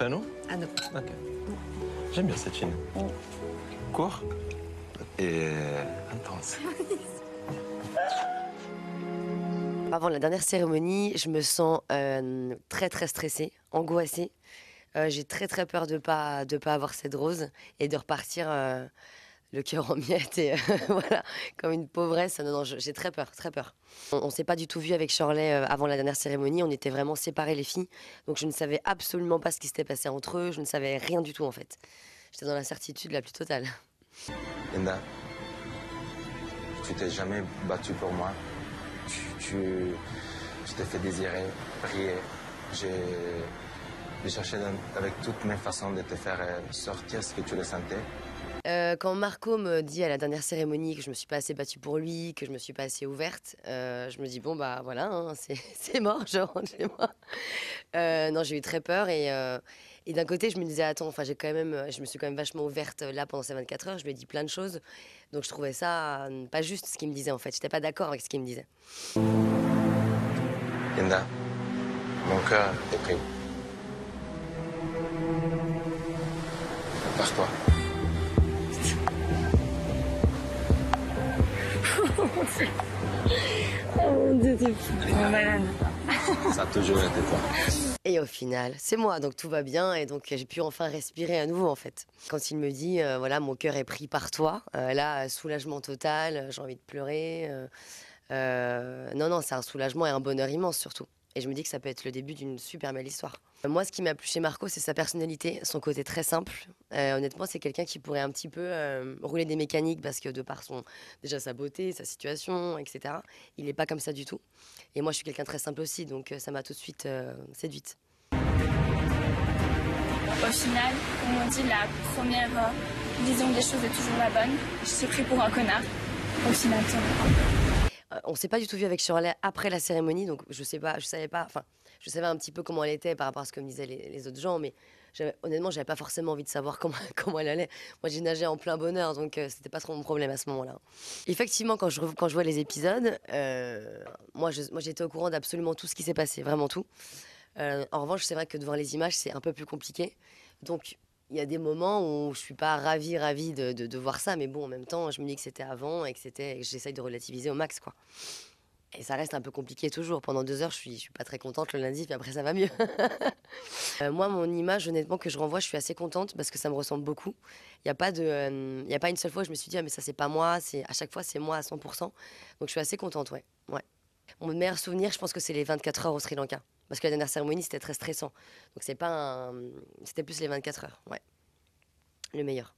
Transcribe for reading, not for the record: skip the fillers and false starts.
fait un nom? Un an. Ok. J'aime bien cette Chine. Court et intense. Avant la dernière cérémonie, je me sens très très stressée, angoissée. J'ai très peur de pas avoir cette rose et de repartir le cœur en miettes et voilà, comme une pauvresse. Non, non, j'ai très peur, très peur. On s'est pas du tout vu avec Shirley avant la dernière cérémonie. On était vraiment séparés les filles, donc je ne savais absolument pas ce qui s'était passé entre eux. Je ne savais rien du tout en fait. J'étais dans l'incertitude la plus totale. Linda, tu t'es jamais battue pour moi. Je t'ai fait désirer, prier. J'ai cherché avec toutes mes façons de te faire sortir ce que tu le sentais. Quand Marco me dit à la dernière cérémonie que je me suis pas assez battue pour lui, que je me suis pas assez ouverte, je me dis bon bah voilà, hein, c'est mort, je rentre chez moi. Non, j'ai eu très peur et d'un côté je me disais attends, enfin je me suis quand même vachement ouverte là pendant ces 24 heures, je lui ai dit plein de choses, donc je trouvais ça pas juste ce qu'il me disait en fait, j'étais pas d'accord avec ce qu'il me disait. Linda, mon cœur est pris. Prépare-toi. Oh mon Dieu, t'es malade. Ça a toujours été toi. Et au final, c'est moi, donc tout va bien et donc j'ai pu enfin respirer à nouveau en fait. Quand il me dit voilà mon cœur est pris par toi, là soulagement total, j'ai envie de pleurer. Non non, c'est un soulagement et un bonheur immense surtout. Et je me dis que ça peut être le début d'une super belle histoire. Moi, ce qui m'a plu chez Marco, c'est sa personnalité, son côté très simple. Honnêtement, c'est quelqu'un qui pourrait un petit peu rouler des mécaniques parce que de par déjà sa beauté, sa situation, etc., il n'est pas comme ça du tout. Et moi, je suis quelqu'un de très simple aussi, donc ça m'a tout de suite séduite. Au final, comme on dit, la première vision des choses est toujours la bonne. Je t'ai pris pour un connard. Au final, tu en as pas. On s'est pas du tout vu avec Shirley après la cérémonie, donc je savais pas, enfin, je savais un petit peu comment elle était par rapport à ce que me disaient les autres gens, mais honnêtement, j'avais pas forcément envie de savoir comment elle allait. Moi, j'ai nagé en plein bonheur, donc c'était pas trop mon problème à ce moment-là. Effectivement, quand je vois les épisodes, moi, j'étais au courant d'absolument tout ce qui s'est passé, vraiment tout. En revanche, c'est vrai que devant les images, c'est un peu plus compliqué. Donc, il y a des moments où je suis pas ravie de voir ça, mais bon, en même temps, je me dis que c'était avant et que j'essaye de relativiser au max, quoi. Et ça reste un peu compliqué toujours. Pendant 2 heures, je suis pas très contente le lundi, puis après, ça va mieux. Moi, mon image, honnêtement, que je renvoie, je suis assez contente parce que ça me ressemble beaucoup. Il n'y a pas y a pas une seule fois où je me suis dit, ah, mais ça, c'est pas moi. À chaque fois, c'est moi à 100%. Donc, je suis assez contente, ouais. Mon meilleur souvenir, je pense que c'est les 24 heures au Sri Lanka. Parce que la dernière cérémonie, c'était très stressant. Donc, c'était plus les 24 heures, ouais. Le meilleur.